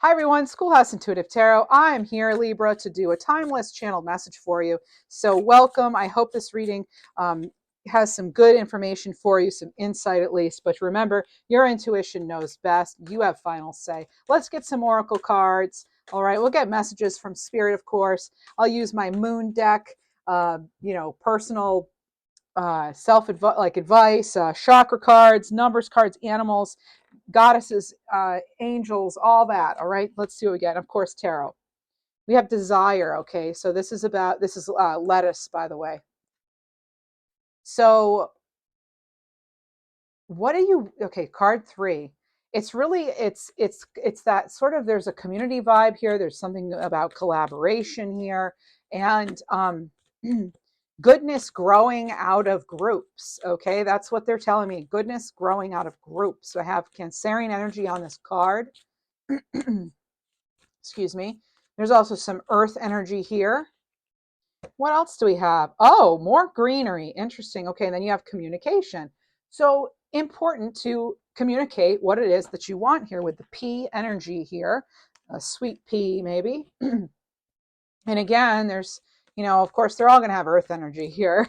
Hi everyone, Schoolhouse Intuitive Tarot. I'm here, Libra, to do a timeless channeled message for you. So welcome. I hope this reading has some good information for you, some insight at least. But remember, your intuition knows best. You have final say. Let's get some oracle cards. All right, we'll get messages from Spirit, of course. I'll use my moon deck, personal advice, chakra cards, numbers cards, animals, goddesses, angels, all that. All right, let's do it again. Of course, tarot. We have desire. Okay, so this is lettuce, by the way. So what are you? Okay, card 3. It's really it's that sort of, there's a community vibe here. There's something about collaboration here, and goodness growing out of groups. Okay, that's what they're telling me. Goodness growing out of groups. So I have Cancerian energy on this card. Excuse me. There's also some earth energy here. What else do we have? Oh, more greenery. Interesting. Okay, and then you have communication. So important to communicate what it is that you want here with the P energy here. A sweet pea, maybe. And again, there's, of course, they're all going to have earth energy here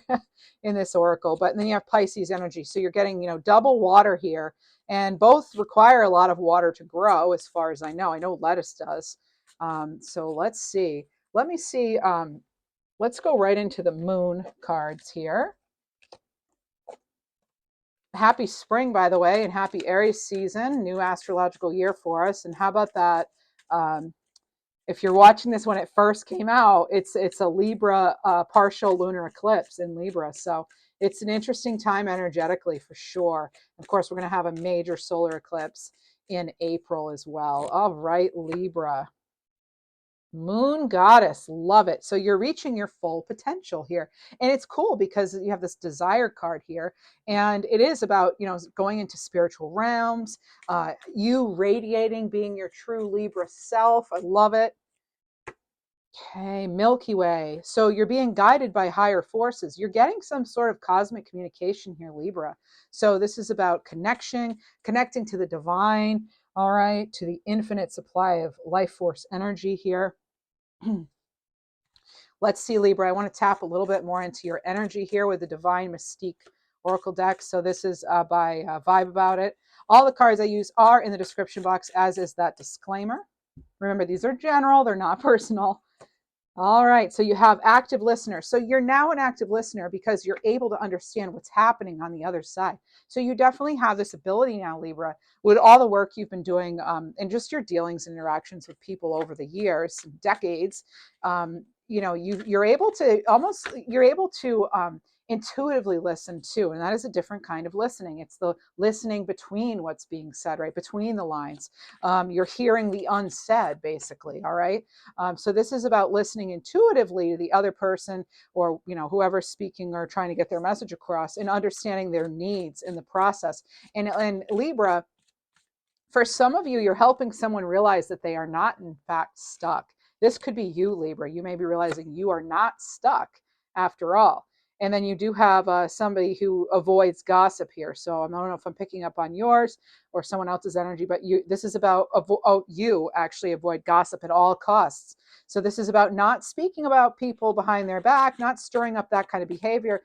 in this oracle, but then you have Pisces energy. So you're getting, double water here, and both require a lot of water to grow, as far as I know. I know lettuce does. So let's see. Let me see. Let's go right into the moon cards here. Happy spring, by the way, and happy Aries season, new astrological year for us. And how about that? If you're watching this when it first came out, it's a Libra partial lunar eclipse in Libra. So it's an interesting time energetically for sure. Of course, we're going to have a major solar eclipse in April as well. All right, Libra. Moon goddess, love it. So you're reaching your full potential here. And it's cool because you have this desire card here. And it is about, going into spiritual realms, you radiating, being your true Libra self. I love it. Okay, Milky Way. So you're being guided by higher forces. You're getting some sort of cosmic communication here, Libra. So this is about connecting to the divine, all right, to the infinite supply of life force energy here. Let's see, Libra. I want to tap a little bit more into your energy here with the Divine Mystique Oracle deck. So this is by Vibe About It. All the cards I use are in the description box, as is that disclaimer. Remember, these are general. They're not personal. All right, so you have active listener. So you're now an active listener because you're able to understand what's happening on the other side. So you definitely have this ability now, Libra, with all the work you've been doing and just your dealings and interactions with people over the years, decades. You're able to intuitively listen too, and that is a different kind of listening. It's the listening between what's being said, right, between the lines. You're hearing the unsaid, basically. All right. So this is about listening intuitively to the other person, or whoever's speaking or trying to get their message across, and understanding their needs in the process. And Libra, for some of you, you're helping someone realize that they are not in fact stuck. This could be you, Libra. You may be realizing you are not stuck after all. And then you do have somebody who avoids gossip here. So I don't know if I'm picking up on yours or someone else's energy, but this is about you actually avoid gossip at all costs. So this is about not speaking about people behind their back, not stirring up that kind of behavior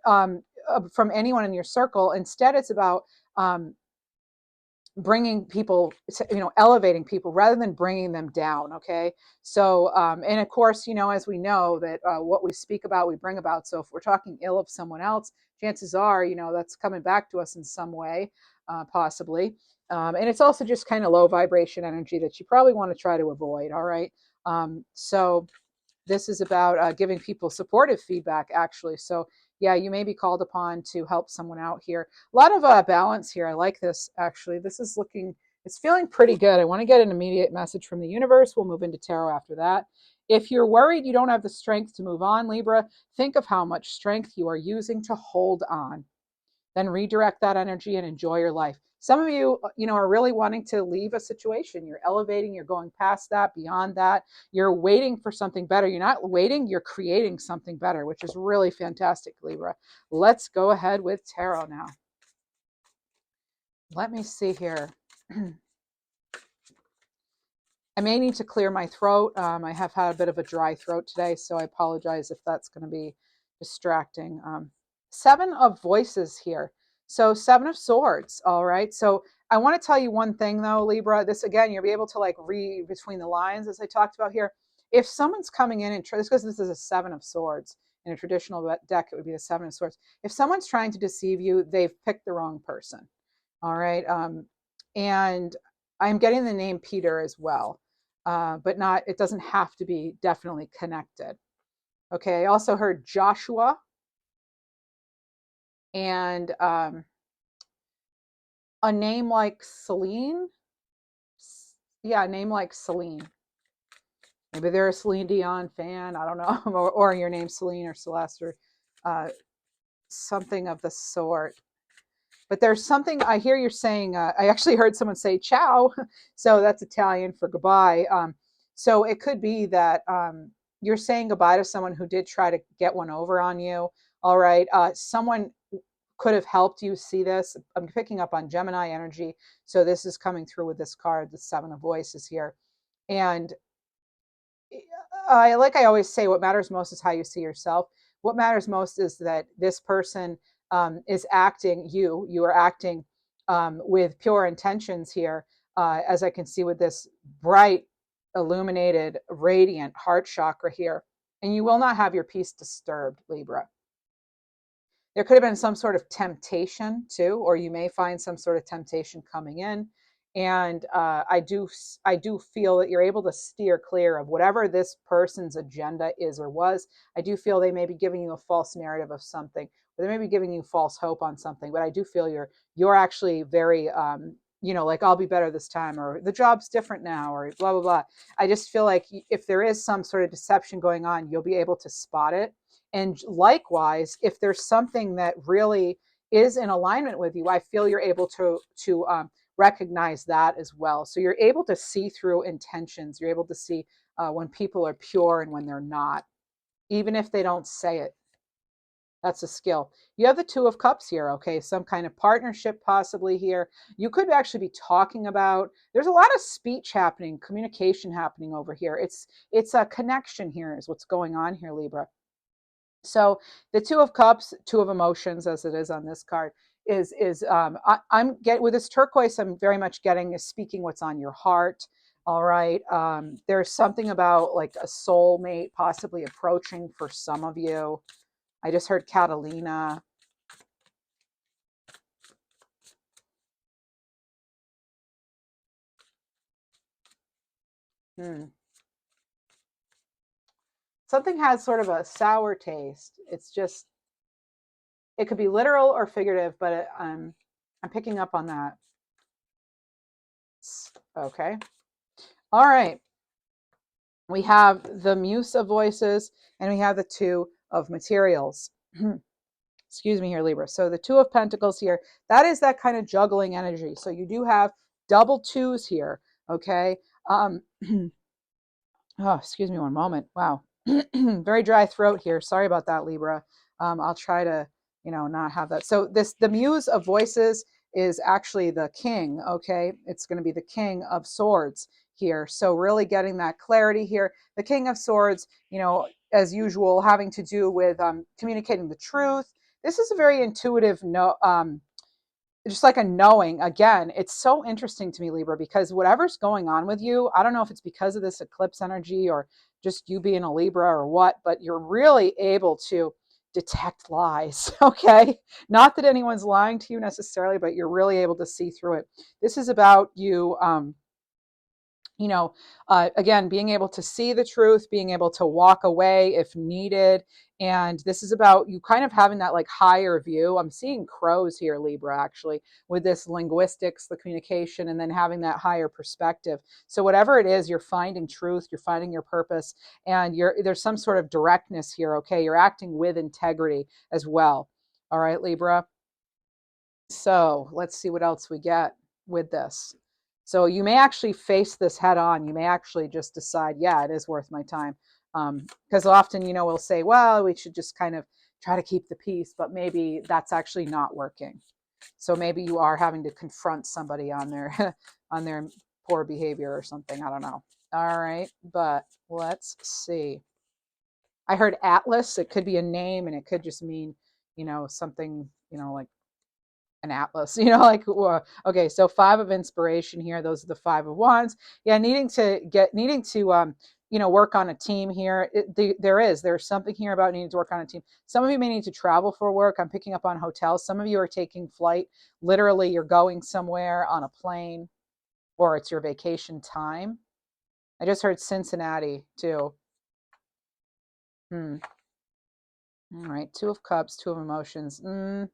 from anyone in your circle. Instead, it's about bringing people, elevating people rather than bringing them down. Okay. So, and of course, as we know that what we speak about, we bring about. So if we're talking ill of someone else, chances are, that's coming back to us in some way, possibly. And it's also just kind of low vibration energy that you probably want to try to avoid. All right. So this is about giving people supportive feedback, actually. So yeah, you may be called upon to help someone out here. A lot of balance here. I like this, actually. It's feeling pretty good. I want to get an immediate message from the universe. We'll move into tarot after that. If you're worried you don't have the strength to move on, Libra, think of how much strength you are using to hold on. Then redirect that energy and enjoy your life. Some of you, are really wanting to leave a situation. You're elevating, you're going past that, beyond that. You're waiting for something better. You're not waiting, you're creating something better, which is really fantastic, Libra. Let's go ahead with tarot now. Let me see here. I may need to clear my throat. I have had a bit of a dry throat today, so I apologize if that's going to be distracting. Seven of voices here. So Seven of Swords. All right. So I want to tell you one thing though, Libra. This again, you'll be able to like read between the lines as I talked about here. If someone's coming in and this because this is a Seven of Swords in a traditional deck, it would be the Seven of Swords. If someone's trying to deceive you, they've picked the wrong person. All right. And I'm getting the name Peter as well, but not. It doesn't have to be definitely connected. Okay. I also heard Joshua and a name like Celine. Yeah, a name like Celine. Maybe they're a Celine Dion fan. I don't know, or your name's Celine or Celeste or something of the sort. But there's something I hear you're saying. I actually heard someone say "ciao," so that's Italian for goodbye. So it could be that you're saying goodbye to someone who did try to get one over on you. All right, someone could have helped you see this. I'm picking up on Gemini energy, so this is coming through with this card, the Seven of Voices here, and like I always say, what matters most is how you see yourself. What matters most is that this person is acting, you are acting with pure intentions here, as I can see with this bright, illuminated, radiant heart chakra here. And you will not have your peace disturbed, Libra. There could have been some sort of temptation too, or you may find some sort of temptation coming in. And I do feel that you're able to steer clear of whatever this person's agenda is or was. I do feel they may be giving you a false narrative of something, or they may be giving you false hope on something. But I do feel you're actually very like I'll be better this time, or the job's different now, or blah blah blah. I just feel like if there is some sort of deception going on, you'll be able to spot it. And likewise, if there's something that really is in alignment with you, I feel you're able to recognize that as well. So you're able to see through intentions. You're able to see when people are pure and when they're not, even if they don't say it. That's a skill. You have the Two of Cups here, okay? Some kind of partnership possibly here. You could actually be talking about, there's a lot of speech happening, communication happening over here. It's a connection here is what's going on here, Libra. So the Two of Cups, Two of Emotions, as it is on this card, I'm getting with this turquoise. I'm very much getting is speaking what's on your heart. All right. There's something about like a soulmate possibly approaching for some of you. I just heard Catalina. Something has sort of a sour taste. It's just, it could be literal or figurative, but I'm picking up on that. Okay. All right. We have the Muse of Voices and we have the Two of Materials. Excuse me here, Libra. So the Two of Pentacles here, that is that kind of juggling energy. So you do have double twos here. Okay. Oh, excuse me one moment. Wow. Very dry throat here. Sorry about that, Libra. I'll try to, not have that. So the Muse of Voices is actually the king. Okay. It's going to be the King of Swords here. So really getting that clarity here. The King of Swords, as usual, having to do with communicating the truth. This is a very intuitive just like a knowing. Again, it's so interesting to me, Libra, because whatever's going on with you, I don't know if it's because of this eclipse energy or just you being a Libra or what, but you're really able to detect lies. Okay. Not that anyone's lying to you necessarily, but you're really able to see through it. This is about you, again, being able to see the truth, being able to walk away if needed. And this is about you kind of having that like higher view. I'm seeing crows here, Libra, actually, with this linguistics, the communication, and then having that higher perspective. So whatever it is, you're finding truth, you're finding your purpose, and there's some sort of directness here. Okay. You're acting with integrity as well. All right, Libra. So let's see what else we get with this. So you may actually face this head on. You may actually just decide, yeah, it is worth my time. Because often, we'll say, well, we should just kind of try to keep the peace, but maybe that's actually not working. So maybe you are having to confront somebody on their on their poor behavior or something. I don't know. All right, but let's see. I heard Atlas. It could be a name, and it could just mean, something, like an atlas, like, okay, so five of inspiration here. Those are the five of wands. Yeah, needing to work on a team here. There's something here about needing to work on a team. Some of you may need to travel for work. I'm picking up on hotels. Some of you are taking flight. Literally, you're going somewhere on a plane, or it's your vacation time. I just heard Cincinnati too. All right, Two of Cups, Two of Emotions. You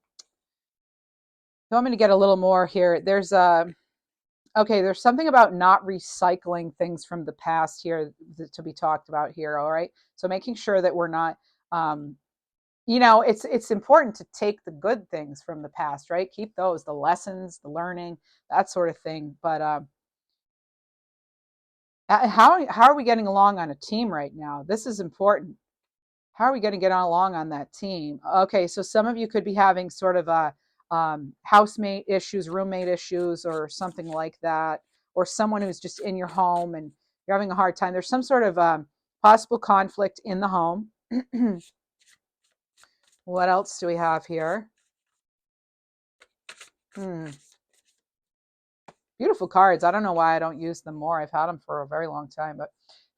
want me to get a little more here? There's something about not recycling things from the past here to be talked about here. All right, so making sure that we're not, it's important to take the good things from the past, right? Keep those, the lessons, the learning, that sort of thing. But how are we getting along on a team right now? This is important. How are we going to get along on that team? Okay, so some of you could be having sort of a housemate issues, roommate issues, or something like that, or someone who's just in your home and you're having a hard time. There's some sort of possible conflict in the home. What else do we have here? Beautiful cards. I don't know why I don't use them more. I've had them for a very long time, but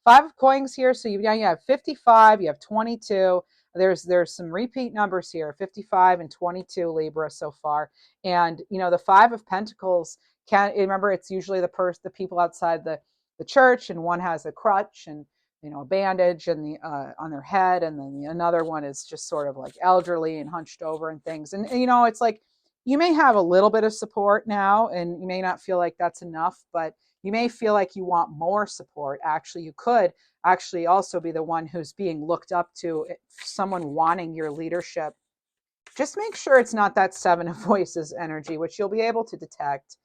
five of coins here. So you have 55, you have 22. There's some repeat numbers here, 55 and 22 Libra so far. And the five of pentacles, remember, it's usually the people outside the church, and one has a crutch and a bandage and on their head, and then another one is just sort of like elderly and hunched over and things. And it's like, you may have a little bit of support now, and you may not feel like that's enough, but you may feel like you want more support. Actually, you could actually also be the one who's being looked up to, someone wanting your leadership. Just make sure it's not that Seven of Voices energy, which you'll be able to detect.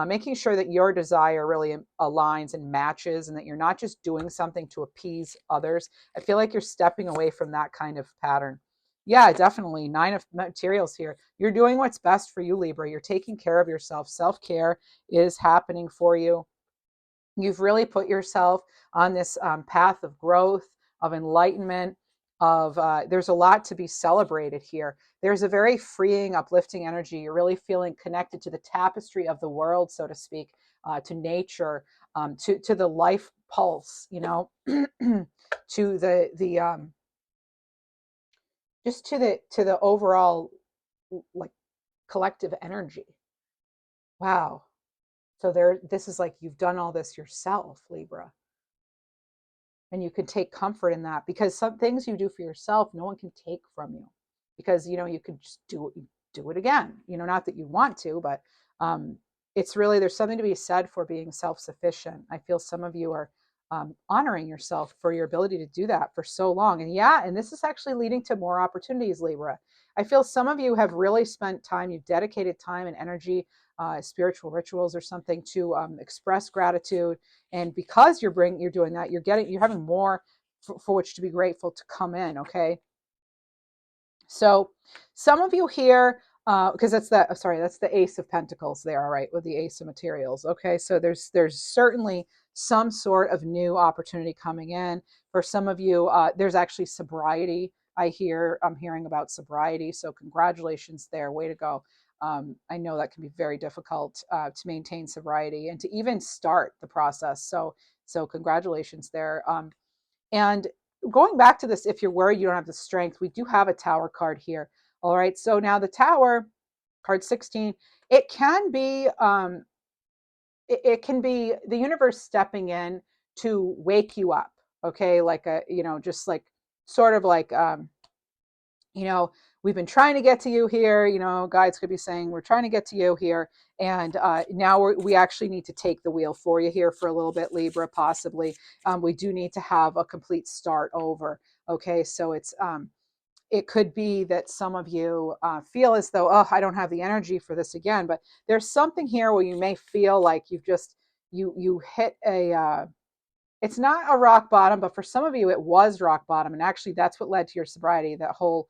Making sure that your desire really aligns and matches, and that you're not just doing something to appease others. I feel like you're stepping away from that kind of pattern. Yeah, definitely. Nine of materials here. You're doing what's best for you, Libra. You're taking care of yourself. Self-care is happening for you. You've really put yourself on this path of growth, of enlightenment, there's a lot to be celebrated here. There's a very freeing, uplifting energy. You're really feeling connected to the tapestry of the world, so to speak, to nature, to the life pulse, to the just to the overall, like, collective energy. Wow. So this is like you've done all this yourself, Libra. And you can take comfort in that, because some things you do for yourself, no one can take from you, because you could just do it again. Not that you want to, but it's really, there's something to be said for being self-sufficient. I feel some of you are honoring yourself for your ability to do that for so long. And this is actually leading to more opportunities, Libra. I feel some of you have really spent time, you've dedicated time and energy, spiritual rituals or something, to express gratitude. And because you're doing that, you're having more for which to be grateful to come in. Okay. So some of you here, because that's the Ace of Pentacles there, all right, with the Ace of Materials. Okay, so there's certainly some sort of new opportunity coming in. For some of you, there's actually sobriety. I'm hearing about sobriety. So congratulations there. Way to go. I know that can be very difficult to maintain sobriety and to even start the process. So congratulations there. And going back to this, if you're worried you don't have the strength, we do have a Tower card here. All right. So now the Tower, card 16, it can be it can be the universe stepping in to wake you up. Okay, like just like sort of like we've been trying to get to you here. Guides could be saying, we're trying to get to you here. And now we actually need to take the wheel for you here for a little bit, Libra, possibly. We do need to have a complete start over. Okay, so it could be that some of you feel as though, oh, I don't have the energy for this again. But there's something here where you may feel like you hit it's not a rock bottom, but for some of you, it was rock bottom. And actually, that's what led to your sobriety. That whole,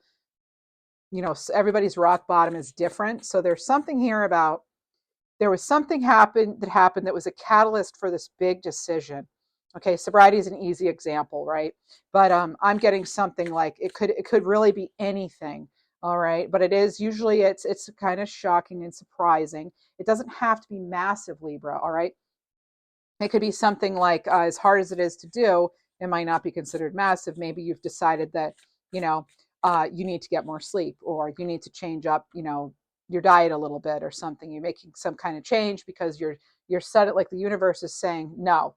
everybody's rock bottom is different. So there's something here about, there was something happened that was a catalyst for this big decision. Okay, sobriety is an easy example, right? But I'm getting something like it could really be anything. All right, but it is usually it's kind of shocking and surprising. It doesn't have to be massive, Libra. All right, it could be something like as hard as it is to do, it might not be considered massive. Maybe you've decided that you know you need to get more sleep, or you need to change up your diet a little bit or something. You're making some kind of change because you're set it like the universe is saying no,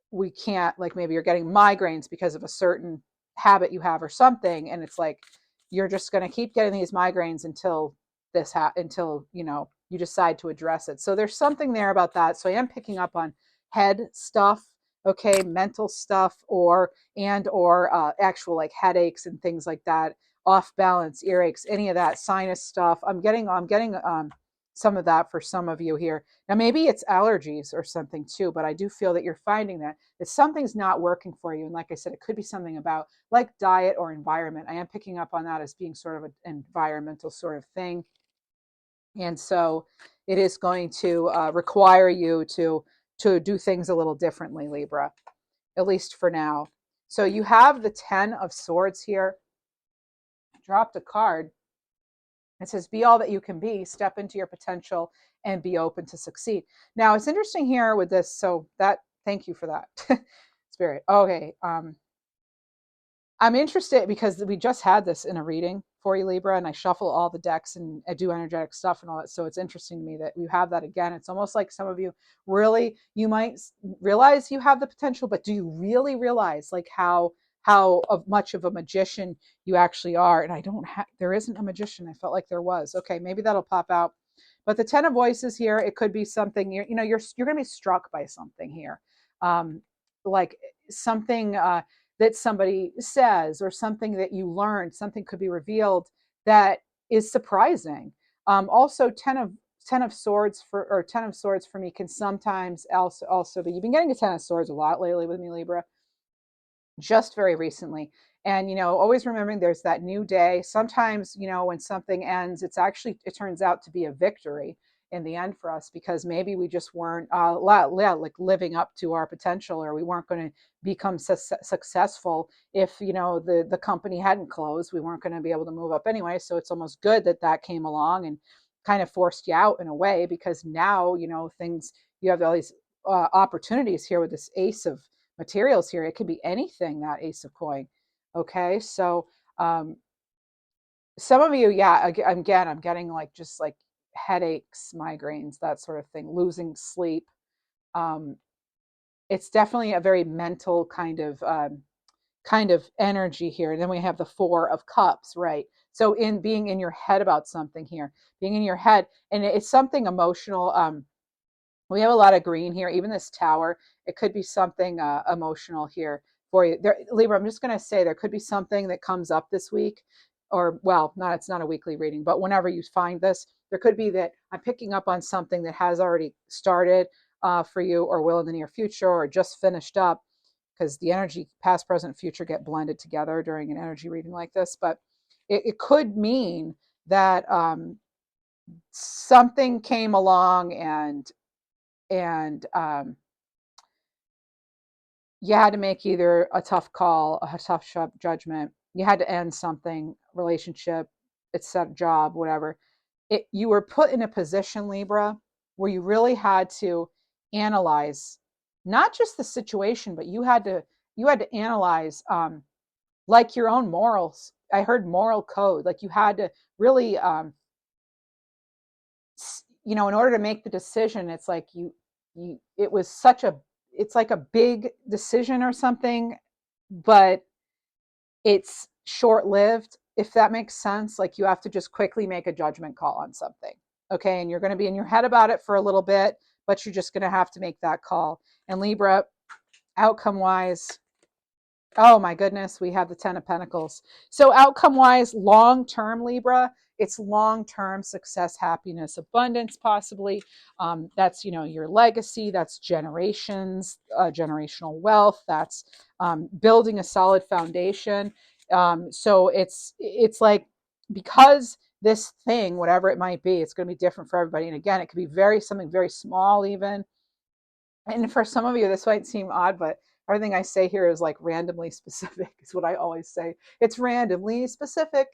we can't, like maybe you're getting migraines because of a certain habit you have or something, and it's like you're just going to keep getting these migraines until until you decide to address it. So there's something there about that. So I am picking up on head stuff, okay, mental stuff, or actual like headaches and things like that, off balance, earaches, any of that, sinus stuff. I'm getting some of that for some of you here. Now maybe it's allergies or something too, but I do feel that you're finding that something's not working for you. And like I said, it could be something about like diet or environment. I am picking up on that as being sort of an environmental sort of thing. And so it is going to require you to do things a little differently, Libra, at least for now. So you have the 10 of Swords here. Dropped a card. It says, be all that you can be, step into your potential, and be open to succeed. Now, it's interesting here with this. So that, thank you for that, Spirit. Okay. I'm interested because we just had this in a reading for you, Libra, and I shuffle all the decks and I do energetic stuff and all that. So it's interesting to me that you have that again. It's almost like some of you really, you might realize you have the potential, but do you really realize like how much of a magician you actually are? And I don't have, there isn't a magician. I felt like there was. Okay, maybe that'll pop out. But the 10 of Voices here, it could be something you're going to be struck by something here, like something. That somebody says or something that you learned, something could be revealed that is surprising. Also, 10 of Swords or 10 of Swords for me can sometimes also be, you've been getting a 10 of Swords a lot lately with me, Libra, just very recently. And always remembering there's that new day. Sometimes when something ends, it turns out to be a victory in the end for us, because maybe we just weren't like living up to our potential, or we weren't going to become successful if the company hadn't closed. We weren't going to be able to move up anyway. So it's almost good that came along and kind of forced you out in a way, because now things, you have all these opportunities here with this Ace of Materials here. It could be anything, that Ace of Coin. Okay, so some of you, yeah, again, I'm getting like just like headaches, migraines, that sort of thing, losing sleep. It's definitely a very mental kind of energy here. And then we have the 4 of Cups, right? So in being in your head about something here, being in your head, and it's something emotional. We have a lot of green here, even this tower. It could be something emotional here for you. Libra, I'm just going to say there could be something that comes up this week, or, well, it's not a weekly reading, but whenever you find this, there could be that I'm picking up on something that has already started for you, or will in the near future, or just finished up, because the energy, past, present, future, get blended together during an energy reading like this. But it could mean that something came along and you had to make either a tough call, a tough judgment. You had to end something, relationship, it's a job, whatever. You were put in a position, Libra, where you really had to analyze not just the situation, but you had to analyze like your own morals. I heard moral code. Like you had to really in order to make the decision, it's like it was it's like a big decision or something, but it's short-lived, if that makes sense. Like you have to just quickly make a judgment call on something. Okay, and you're going to be in your head about it for a little bit, but you're just going to have to make that call. And Libra, outcome wise, oh my goodness, we have the 10 of Pentacles. So outcome wise, long term, Libra, it's long term success, happiness, abundance, possibly. That's your legacy. That's generations, generational wealth. That's building a solid foundation. So it's like, because this thing, whatever it might be, it's going to be different for everybody. And again, it could be something very small even. And for some of you, this might seem odd, but everything I say here is like randomly specific, is what I always say. It's randomly specific.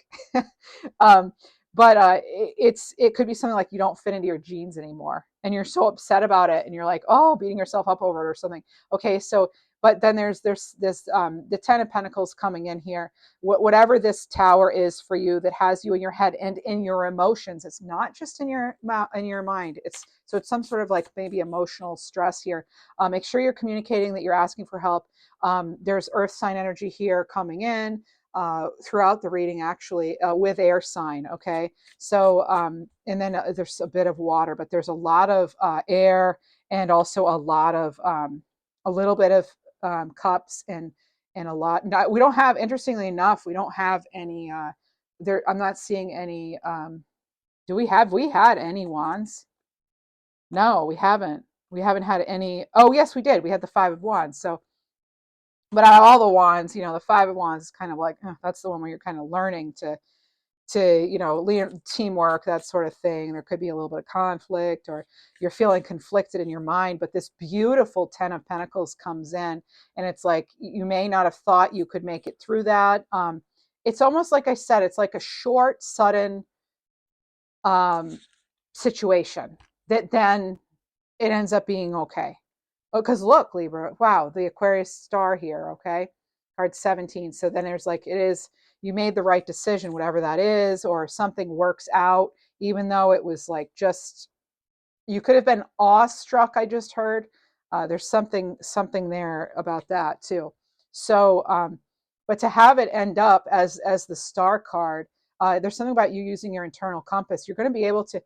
um, but it could be something like you don't fit into your jeans anymore, and you're so upset about it, and you're like, oh, beating yourself up over it or something. Okay, so but then there's this the Ten of Pentacles coming in here. Whatever this tower is for you that has you in your head and in your emotions, it's not just in your mind. It's some sort of like maybe emotional stress here. Make sure you're communicating that you're asking for help. There's earth sign energy here coming in throughout the reading, actually, with air sign. Okay, so and then there's a bit of water, but there's a lot of air, and also a little bit of cups, and a lot. Now, we don't have, interestingly enough, we don't have any. There, I'm not seeing any. We had any wands? No, we haven't. We haven't had any. Oh, yes, we did. We had the Five of Wands. So, but out of all the wands, the Five of Wands is kind of like that's the one where you're kind of learning to learn teamwork, that sort of thing. There could be a little bit of conflict, or you're feeling conflicted in your mind. But this beautiful Ten of Pentacles comes in, and it's like you may not have thought you could make it through that. It's almost like I said, it's like a short, sudden situation that then it ends up being okay. Because look, Libra, wow, the Aquarius star here, okay? Card 17. So then there's like, you made the right decision, whatever that is, or something works out, even though it was like just, you could have been awestruck, I just heard. There's something there about that too. So, but to have it end up as the star card, there's something about you using your internal compass. You're going to be able to,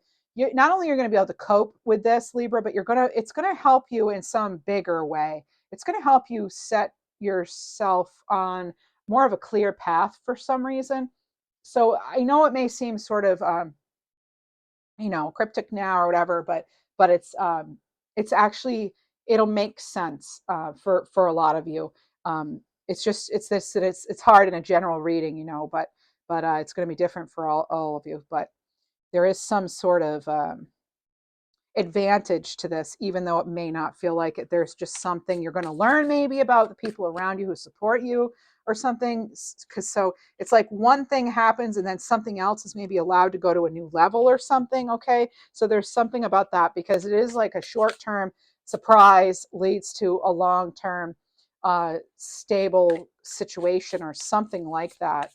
not only you're going to be able to cope with this, Libra, but it's going to help you in some bigger way. It's going to help you set yourself on more of a clear path for some reason. So I know it may seem sort of cryptic now or whatever, but it's actually, it'll make sense for a lot of you. It's just it's hard in a general reading, but it's going to be different for all of you. But there is some sort of advantage to this, even though it may not feel like it. There's just something you're going to learn maybe about the people around you who support you or something. Because so it's like one thing happens and then something else is maybe allowed to go to a new level or something. Okay, so there's something about that, because it is like a short-term surprise leads to a long-term stable situation or something like that.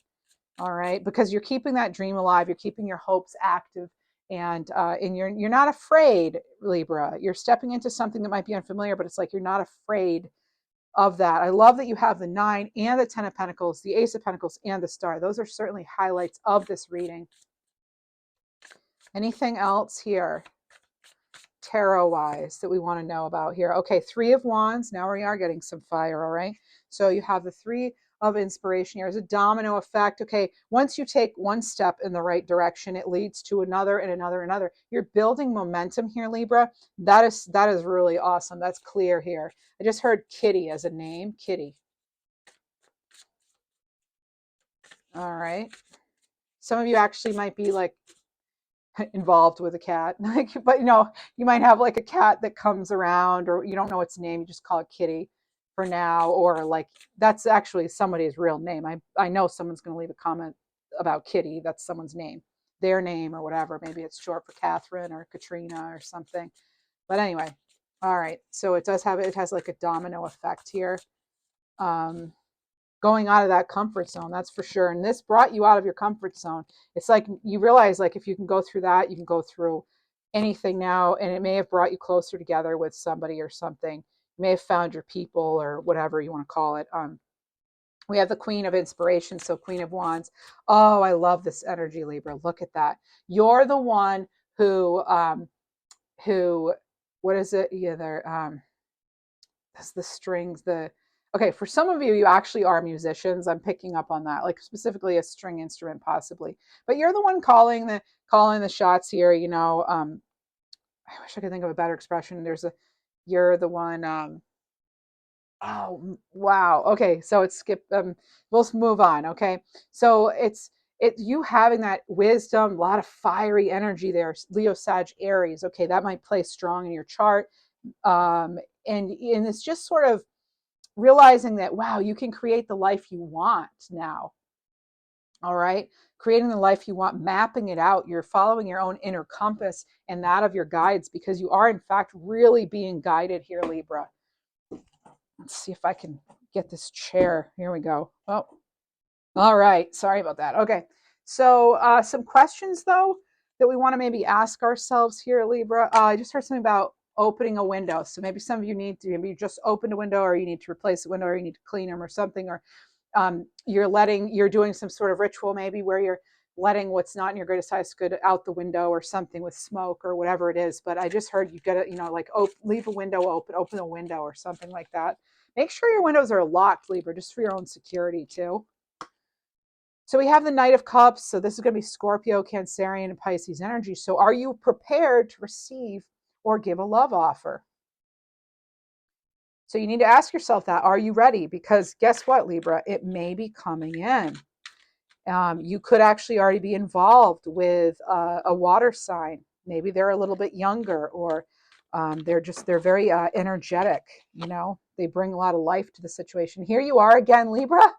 All right, because you're keeping that dream alive, you're keeping your hopes active, and you're not afraid, Libra. You're stepping into something that might be unfamiliar, but it's like you're not afraid of that. I love that you have the 9 and the 10 of Pentacles, the Ace of Pentacles, and the Star. Those are certainly highlights of this reading. Anything else here, tarot-wise, that we want to know about here? Okay, 3 of Wands. Now we are getting some fire, all right? So you have the 3 of inspiration here. Is a domino effect. Okay, once you take one step in the right direction, it leads to another and another and another. You're building momentum here, Libra. That is really awesome. That's clear here. I just heard Kitty as a name. Kitty. All right. Some of you actually might be like involved with a cat, but you might have like a cat that comes around, or you don't know its name, you just call it Kitty for now, or like that's actually somebody's real name. I know someone's going to leave a comment about Kitty. That's someone's name, their name, or whatever. Maybe it's short for Catherine or Katrina or something. But anyway, all right. So it has like a domino effect here. Going out of that comfort zone, that's for sure. And this brought you out of your comfort zone. It's like you realize, like, if you can go through that, you can go through anything now. And it may have brought you closer together with somebody or something. You may have found your people, or whatever you want to call it. We have the Queen of Inspiration, so Queen of Wands. Oh, I love this energy, Libra. Look at that. You're the one who what is it? Yeah, that's the strings, okay, for some of you, you actually are musicians. I'm picking up on that, like specifically a string instrument, possibly. But you're the one calling the shots here. I wish I could think of a better expression. You're the one. Oh wow. Okay, so it's skip. We'll move on. Okay, so you having that wisdom, a lot of fiery energy there, Leo, Sag, Aries. Okay, that might play strong in your chart. And it's just sort of realizing that, wow, you can create the life you want now. All right, creating the life you want, mapping it out. You're following your own inner compass and that of your guides, because you are in fact really being guided here, Libra. Let's see if I can get this chair. Here we go. Oh, all right. Sorry about that. Okay. So some questions though that we want to maybe ask ourselves here, Libra. I just heard something about opening a window. So maybe some of you need to, maybe you just opened a window, or you need to replace a window, or you need to clean them or something, or you're doing some sort of ritual maybe where you're letting what's not in your greatest highest good out the window or something with smoke or whatever it is. But I just heard you gotta, like leave a window open a window or something like that. Make sure your windows are locked, Libra, just for your own security too. So we have the Knight of Cups. So this is going to be Scorpio, Cancerian, and Pisces energy. So are you prepared to receive or give a love offer? So you need to ask yourself that. Are you ready? Because guess what, Libra? It may be coming in. You could actually already be involved with a water sign. Maybe they're a little bit younger, or they're very energetic. They bring a lot of life to the situation. Here you are again, Libra,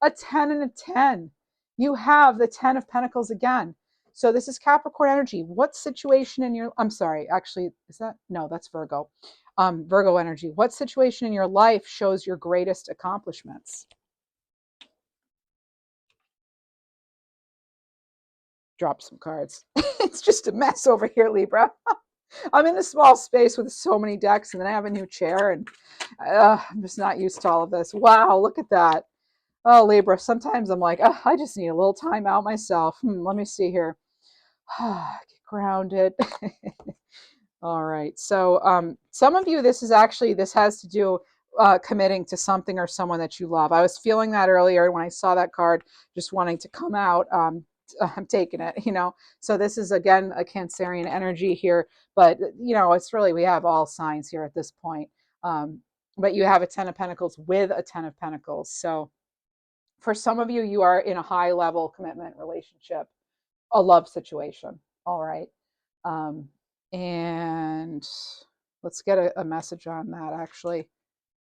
a 10 and a 10. You have the 10 of Pentacles again. So this is Capricorn energy. What situation in your, I'm sorry, actually, is that, no, that's Virgo. Virgo energy. What situation in your life shows your greatest accomplishments? Drop some cards. It's just a mess over here, Libra. I'm in a small space with so many decks, and then I have a new chair, and I'm just not used to all of this. Wow, look at that. Oh, Libra, sometimes I'm like, oh, I just need a little time out myself. Let me see here. Get grounded. All right. So some of you, this has to do committing to something or someone that you love. I was feeling that earlier when I saw that card, just wanting to come out. I'm taking it, So this is, again, a Cancerian energy here. But, it's really, we have all signs here at this point. But you have a 10 of Pentacles with a 10 of Pentacles. So for some of you, you are in a high level commitment relationship, a love situation. All right. And let's get a message on that, actually.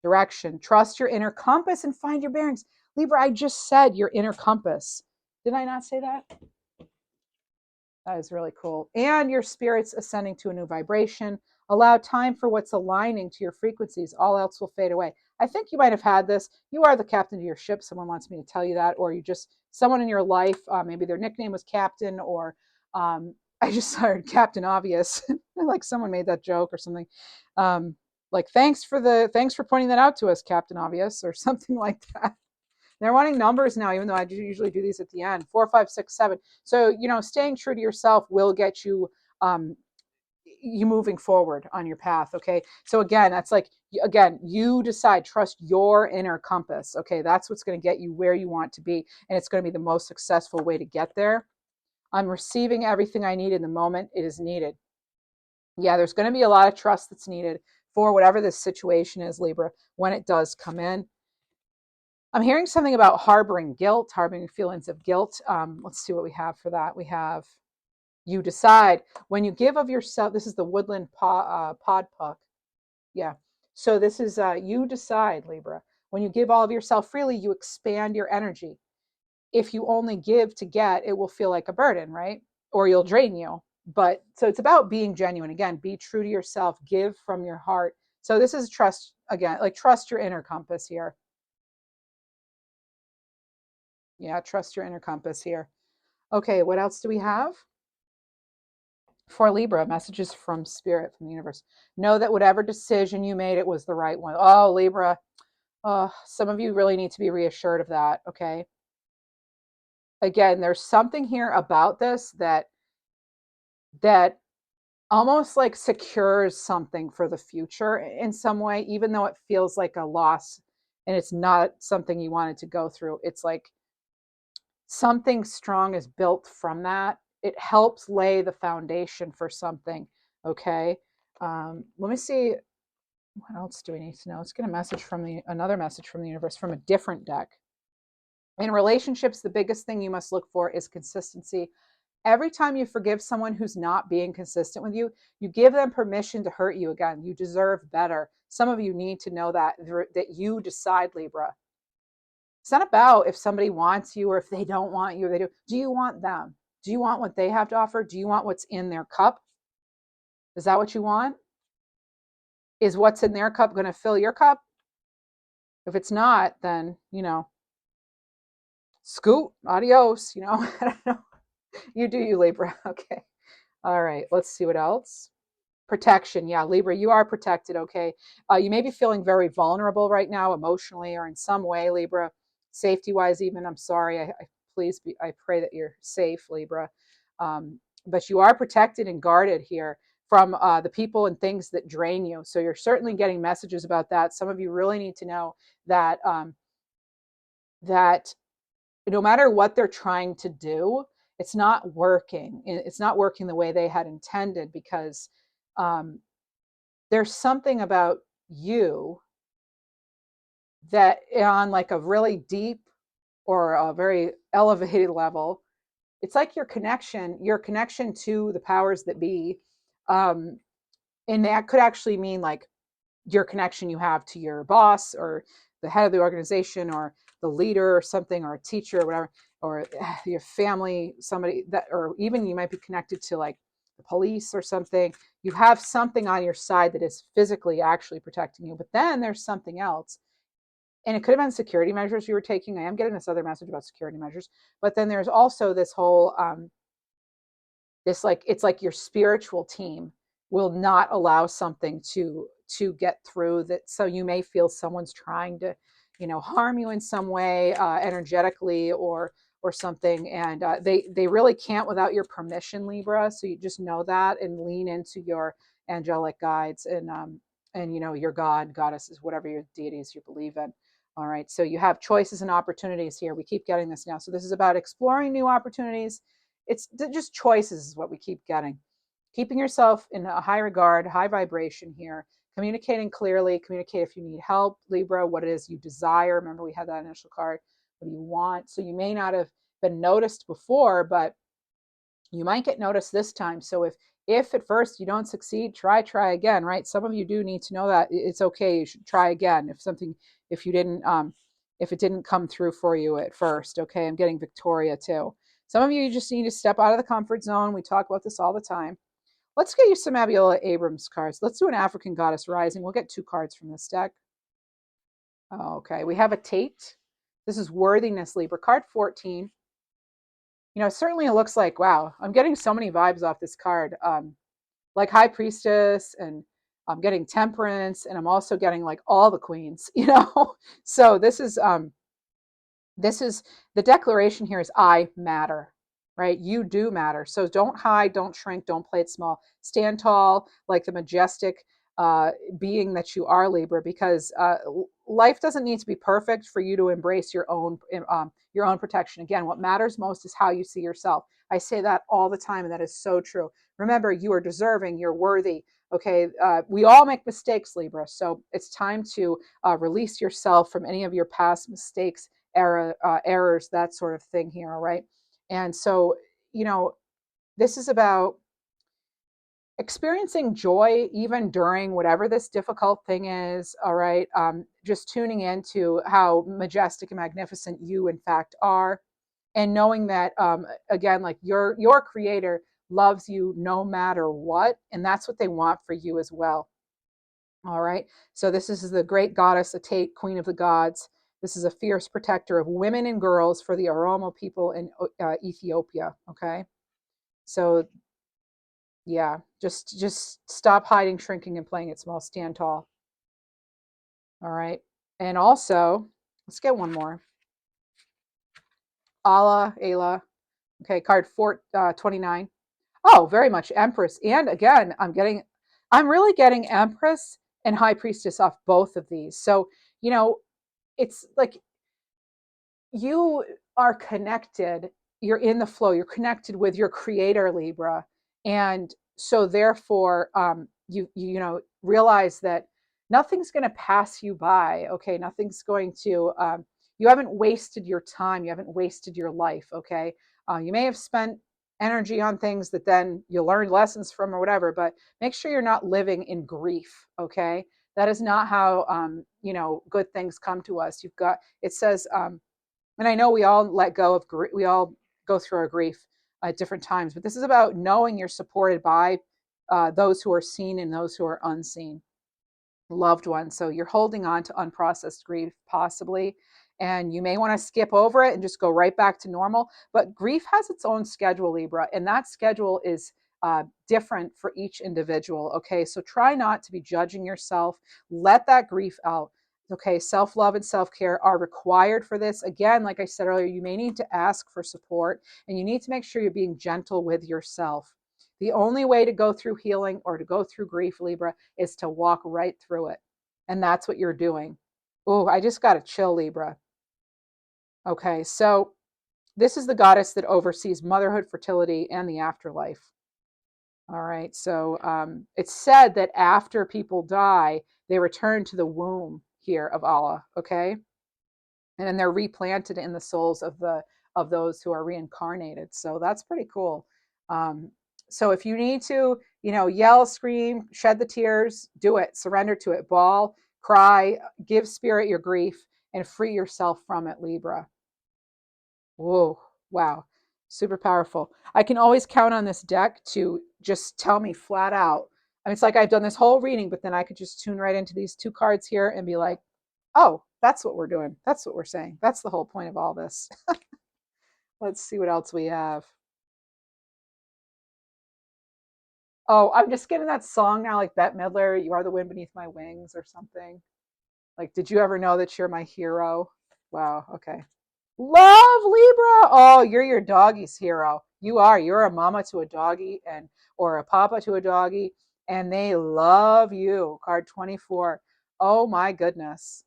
Direction. Trust your inner compass and find your bearings. Libra, I just said your inner compass. Did I not say that? That is really cool. And your spirit's ascending to a new vibration. Allow time for what's aligning to your frequencies. All else will fade away. I think you might have had this. You are the captain of your ship. Someone wants me to tell you that. Or someone in your life, maybe their nickname was Captain, or I just heard Captain Obvious. Like someone made that joke or something. Like, thanks for pointing that out to us, Captain Obvious, or something like that. They're wanting numbers now, even though I usually do these at the end. 4, 5, 6, 7. So, staying true to yourself will get you moving forward on your path. Okay. So again, that's like, you decide, trust your inner compass. Okay. That's what's going to get you where you want to be. And it's going to be the most successful way to get there. I'm receiving everything I need in the moment it is needed. Yeah, there's going to be a lot of trust that's needed for whatever this situation is, Libra, when it does come in. I'm hearing something about harboring feelings of guilt. Let's see what we have for that. We have, you decide when you give of yourself. This is the woodland pod puck. Yeah. So this is, you decide, Libra. When you give all of yourself freely, you expand your energy. If you only give to get, it will feel like a burden, right? Or you'll drain you. But so it's about being genuine. Again, be true to yourself, give from your heart. So this is trust, again, like trust your inner compass here. Yeah, trust your inner compass here. Okay, what else do we have? For Libra, messages from spirit, from the universe. Know that whatever decision you made, it was the right one. Oh, Libra, some of you really need to be reassured of that, okay? Again, there's something here about this that almost like secures something for the future in some way, even though it feels like a loss and it's not something you wanted to go through. It's like something strong is built from that. It helps lay the foundation for something. Okay. Let me see. What else do we need to know? Let's get another message from the universe from a different deck. In relationships, the biggest thing you must look for is consistency. Every time you forgive someone who's not being consistent with you, you give them permission to hurt you again. You deserve better. Some of you need to know that you decide, Libra. It's not about if somebody wants you or if they don't want you or they do. Do you want them? Do you want what they have to offer? Do you want what's in their cup? Is that what you want? Is what's in their cup going to fill your cup? If it's not, then, scoot, adios, I don't know. You do you, Libra. Okay. All right. Let's see what else. Protection. Yeah, Libra, you are protected. Okay. You may be feeling very vulnerable right now, emotionally or in some way, Libra, safety wise, even. I'm sorry. I pray that you're safe, Libra. But you are protected and guarded here from the people and things that drain you. So you're certainly getting messages about that. Some of you really need to know that that no matter what they're trying to do, it's not working. It's not working the way they had intended, because there's something about you that on like a really deep or a very elevated level, it's like your connection to the powers that be. Um, and that could actually mean like your connection you have to your boss or the head of the organization or the leader or something, or a teacher or whatever, or your family, somebody that, or even you might be connected to like the police or something. You have something on your side that is physically actually protecting you, but then there's something else. And it could have been security measures you were taking. I am getting this other message about security measures, but then there's also this whole this, like, it's like your spiritual team will not allow something to get through that. So you may feel someone's trying to harm you in some way, energetically or something, and they really can't without your permission, Libra. So you just know that and lean into your angelic guides and your goddesses, whatever your deities you believe in. All right, so you have choices and opportunities here. We keep getting this now. So this is about exploring new opportunities. It's just choices is what we keep getting. Keeping yourself in a high regard, high vibration here, communicating clearly, communicate if you need help, Libra, what it is you desire. Remember, we had that initial card. What do you want? So you may not have been noticed before, but you might get noticed this time. So if at first you don't succeed, try again, right? Some of you do need to know that it's okay. You should try again if you didn't if it didn't come through for you at first. Okay, I'm getting Victoria too. Some of you just need to step out of the comfort zone. We talk about this all the time. Let's get you some Abiola Abrams cards. Let's do an African Goddess Rising. We'll get 2 cards from this deck. Okay, we have a Tate. This is Worthiness, Libra, card 14. Certainly it looks like, wow, I'm getting so many vibes off this card. Like High Priestess, and I'm getting Temperance, and I'm also getting like all the queens, So this is the declaration here is I matter, right? You do matter. So don't hide, don't shrink, don't play it small. Stand tall like the majestic being that you are, Libra, because life doesn't need to be perfect for you to embrace your own protection. Again, what matters most is how you see yourself. I say that all the time, and that is so true. Remember, you are deserving, you're worthy. Okay, we all make mistakes, Libra. So it's time to release yourself from any of your past mistakes, errors, that sort of thing here. All right. And so, this is about experiencing joy even during whatever this difficult thing is. All right. Just tuning into how majestic and magnificent you, in fact, are. And knowing that, again, like your creator loves you no matter what. And that's what they want for you as well. All right. So this is the great goddess Atate, queen of the gods. This is a fierce protector of women and girls for the Oromo people in Ethiopia. Okay. So yeah, just stop hiding, shrinking, and playing it small. Stand tall. All right. And also, let's get one more. Ayla. Okay, card 29. Oh, very much Empress. And again, I'm really getting Empress and High Priestess off both of these. So, it's like you are connected, you're in the flow, you're connected with your creator, Libra. And so therefore, realize that nothing's going to pass you by. Okay, nothing's going to you haven't wasted your time. You haven't wasted your life. Okay. You may have spent energy on things that then you learned lessons from or whatever, but make sure you're not living in grief. Okay. That is not how, good things come to us. It says, and I know we all let go of grief. We all go through our grief at different times, but this is about knowing you're supported by those who are seen and those who are unseen, loved ones. So you're holding on to unprocessed grief, possibly, and you may want to skip over it and just go right back to normal. But grief has its own schedule, Libra, and that schedule is different for each individual. Okay, so try not to be judging yourself. Let that grief out. Okay, self love and self care are required for this. Again, like I said earlier, you may need to ask for support, and you need to make sure you're being gentle with yourself. The only way to go through healing or to go through grief, Libra, is to walk right through it. And that's what you're doing. Oh, I just got a chill, Libra. Okay, so this is the goddess that oversees motherhood, fertility, and the afterlife. All right, so it's said that after people die, they return to the womb here of Allah. Okay, and then they're replanted in the souls of those who are reincarnated. So that's pretty cool. Um, so if you need to, yell, scream, shed the tears, do it. Surrender to it. Bawl, cry, give spirit your grief, and free yourself from it, Libra. Whoa, wow, super powerful. I can always count on this deck to just tell me flat out. I mean, it's like I've done this whole reading, but then I could just tune right into these two cards here and be like, oh, that's what we're doing. That's what we're saying. That's the whole point of all this. Let's see what else we have. Oh, I'm just getting that song now, like Bette Midler, You Are the Wind Beneath My Wings or something. Like, did you ever know that you're my hero? Wow, okay. Love Libra. Oh, you're your doggy's hero. You are. You're a mama to a doggy or a papa to a doggy, and they love you. Card 24. Oh my goodness.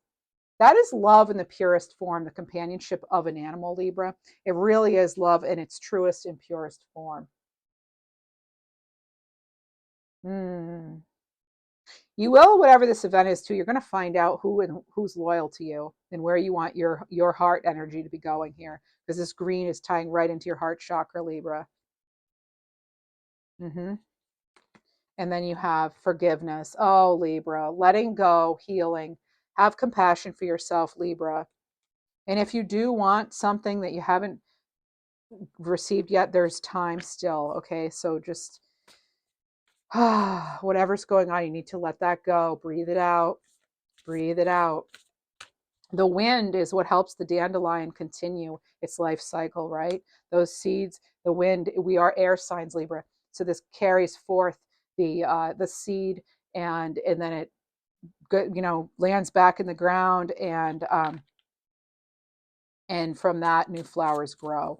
That is love in the purest form, the companionship of an animal, Libra. It really is love in its truest and purest form. Mm. You will, whatever this event is too, you're going to find out who's loyal to you and where you want your heart energy to be going here, because this green is tying right into your heart chakra, Libra. Hmm. And then you have forgiveness. Oh, Libra, letting go, healing. Have compassion for yourself, Libra. And if you do want something that you haven't received yet, there's time still. Okay, so just whatever's going on, you need to let that go. Breathe it out. Breathe it out. The wind is what helps the dandelion continue its life cycle, right? Those seeds, the wind, we are air signs, Libra. So this carries forth the seed, and then it lands back in the ground, and from that new flowers grow.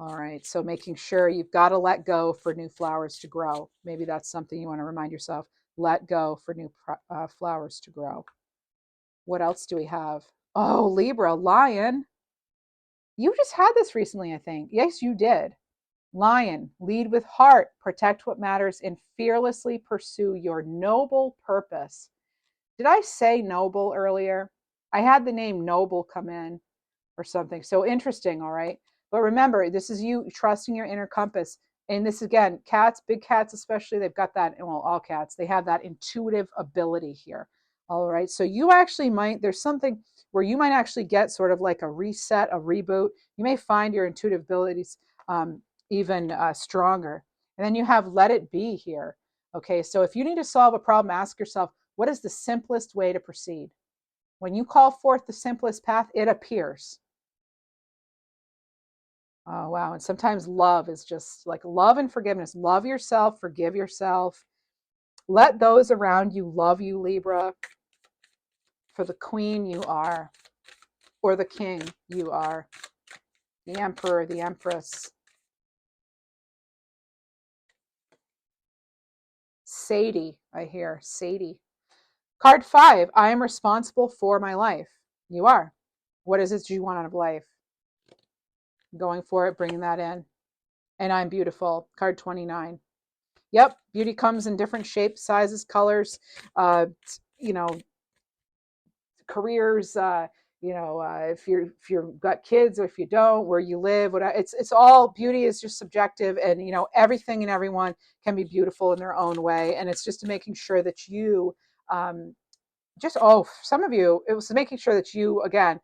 All right, so making sure you've got to let go for new flowers to grow. Maybe that's something you want to remind yourself. Let go for new flowers to grow. What else do we have? Oh, Libra, lion. You just had this recently, I think. Yes, you did. Lion, lead with heart, protect what matters, and fearlessly pursue your noble purpose. Did I say noble earlier? I had the name noble come in or something. So interesting, all right? But remember, this is you trusting your inner compass. And this again, cats, big cats especially, they've got that, well, all cats, they have that intuitive ability here. All right. So you actually there's something where you might actually get sort of like a reset, a reboot. You may find your intuitive abilities even stronger. And then you have let it be here. Okay. So if you need to solve a problem, ask yourself, what is the simplest way to proceed? When you call forth the simplest path, it appears. Oh, wow. And sometimes love is just like love and forgiveness. Love yourself, forgive yourself. Let those around you love you, Libra, for the queen you are, or the king you are, the emperor, the empress. Sadie, I hear. Sadie. Card 5. I am responsible for my life. You are. What is it you want out of life? Going for it, bringing that in. And I'm beautiful. Card 29. Yep, beauty comes in different shapes, sizes, colors, uh, you know, careers, if you've got kids or if you don't, where you live, whatever. It's all, beauty is just subjective, and everything and everyone can be beautiful in their own way. And it's just making sure that you some of you, it was making sure that you, again,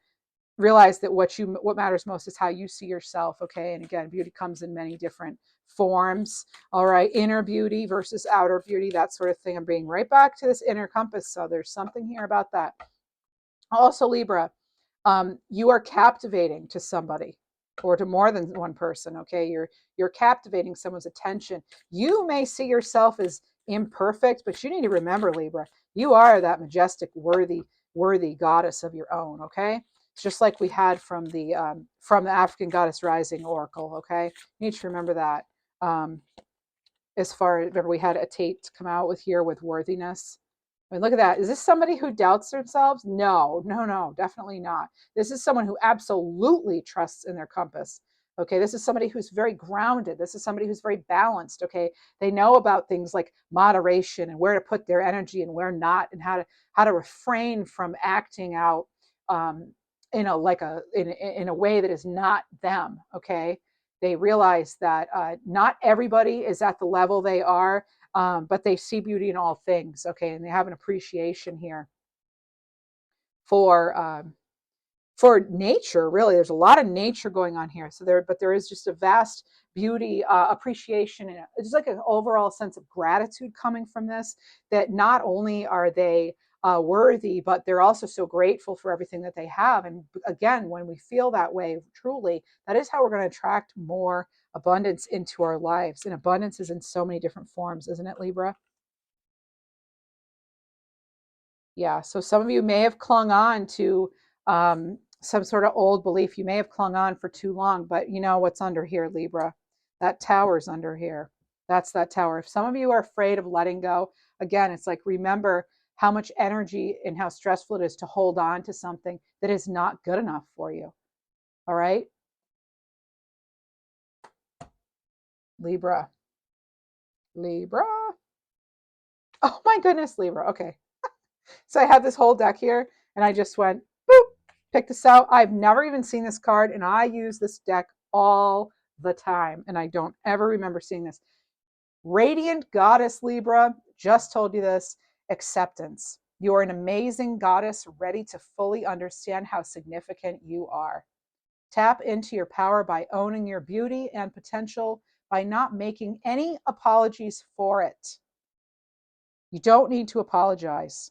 realize that what matters most is how you see yourself. Okay. And again, beauty comes in many different forms. All right. Inner beauty versus outer beauty, that sort of thing. I'm bringing right back to this inner compass. So there's something here about that. Also, Libra, you are captivating to somebody or to more than one person. Okay. You're captivating someone's attention. You may see yourself as imperfect, but you need to remember, Libra, you are that majestic, worthy goddess of your own. Okay. It's just like we had from the African Goddess Rising Oracle. Okay. You need to remember that. As far as, remember, we had a Tate come out with here with worthiness. I mean, look at that. Is this somebody who doubts themselves? No, definitely not. This is someone who absolutely trusts in their compass. Okay, this is somebody who's very grounded. This is somebody who's very balanced. Okay, they know about things like moderation and where to put their energy and where not, and how to refrain from acting out in a way that is not them. Okay, they realize that not everybody is at the level they are, but they see beauty in all things. Okay, and they have an appreciation here for nature. Really, there's a lot of nature going on here. But there is just a vast beauty, appreciation, and just like an overall sense of gratitude coming from this. That not only are they worthy, but they're also so grateful for everything that they have. And again, when we feel that way, truly, that is how we're going to attract more abundance into our lives. And abundance is in so many different forms, isn't it, Libra? Yeah. So some of you may have clung on to some sort of old belief. You may have clung on for too long, but you know what's under here, Libra? That tower's under here. That's that tower. If some of you are afraid of letting go, again, it's like, remember how much energy and how stressful it is to hold on to something that is not good enough for you. All right, Libra. Libra. Oh my goodness, Libra. Okay. So I have this whole deck here, and I just went, boop, pick this out. I've never even seen this card, and I use this deck all the time, and I don't ever remember seeing this. Radiant Goddess, Libra, just told you this. Acceptance. You're an amazing goddess, ready to fully understand how significant you are. Tap into your power by owning your beauty and potential, by not making any apologies for it. You don't need to apologize.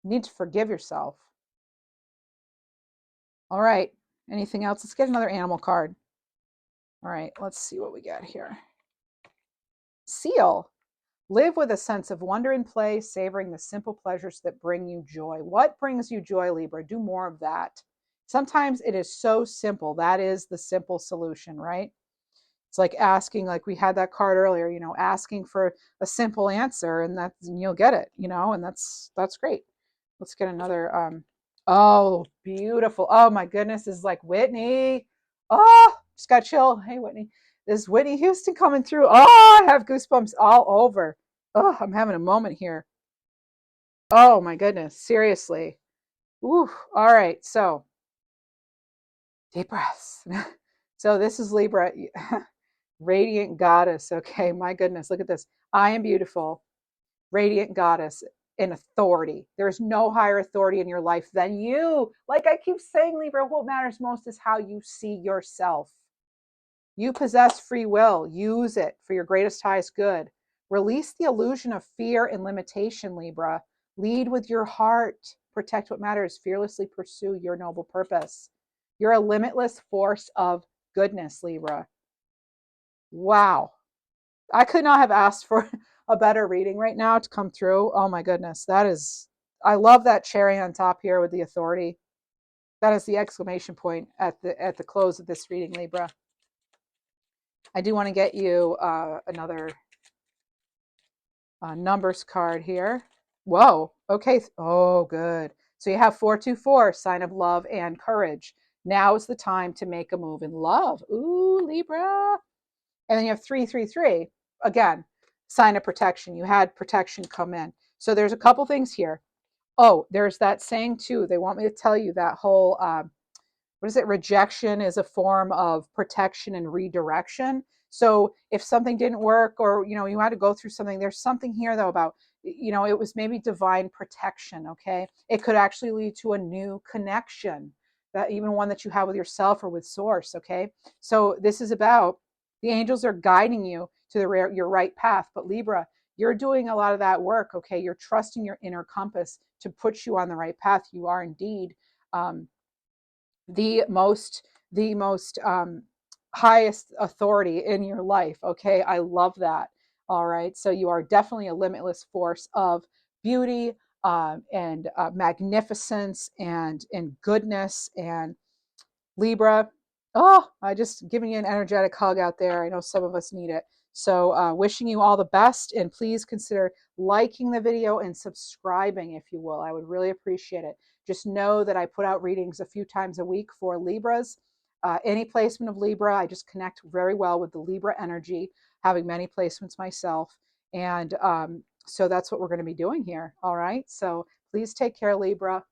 You need to forgive yourself. All right. Anything else? Let's get another animal card. All right. Let's see what we got here. Seal. Live with a sense of wonder and play, savoring the simple pleasures that bring you joy. What brings you joy, Libra? Do more of that. Sometimes it is so simple. That is the simple solution, right? It's like asking, like we had that card earlier, asking for a simple answer, and you'll get it, and that's great. Let's get another. Oh, beautiful. Oh my goodness, this is like Whitney. Oh, just got chill. Hey, Whitney. This is Whitney Houston coming through. Oh, I have goosebumps all over. Oh, I'm having a moment here. Oh my goodness, seriously. Ooh, all right. So deep breaths. So this is Libra, radiant goddess. Okay, my goodness, look at this. I am beautiful, radiant goddess in authority. There's no higher authority in your life than you. Like I keep saying, Libra, what matters most is how you see yourself. You possess free will. Use it for your greatest, highest good. Release the illusion of fear and limitation, Libra. Lead with your heart. Protect what matters. Fearlessly pursue your noble purpose. You're a limitless force of goodness, Libra. Wow. I could not have asked for a better reading right now to come through. Oh my goodness. I love that cherry on top here with the authority. That is the exclamation point at the close of this reading, Libra. I do want to get you another numbers card here. Whoa. Okay. Oh, good. So you have 424, sign of love and courage. Now is the time to make a move in love. Ooh, Libra. And then you have 333. Again, sign of protection. You had protection come in. So there's a couple things here. Oh, there's that saying too. They want me to tell you that whole what is it? Rejection is a form of protection and redirection. So if something didn't work, or you had to go through something, there's something here though about it was maybe divine protection. Okay, it could actually lead to a new connection, that even one that you have with yourself or with source. Okay, so this is about the angels are guiding you to your right path. But Libra, you're doing a lot of that work. Okay, you're trusting your inner compass to put you on the right path. You are indeed um, the most highest authority in your life. Okay, I love that. All right, so you are definitely a limitless force of beauty, and magnificence, and goodness. And Libra, oh, I just giving you an energetic hug out there. I know some of us need it. So wishing you all the best, and please consider liking the video and subscribing if you will. I would really appreciate it. Just know that I put out readings a few times a week for Libras. Any placement of Libra, I just connect very well with the Libra energy, having many placements myself. And so that's what we're going to be doing here. All right. So please take care, Libra.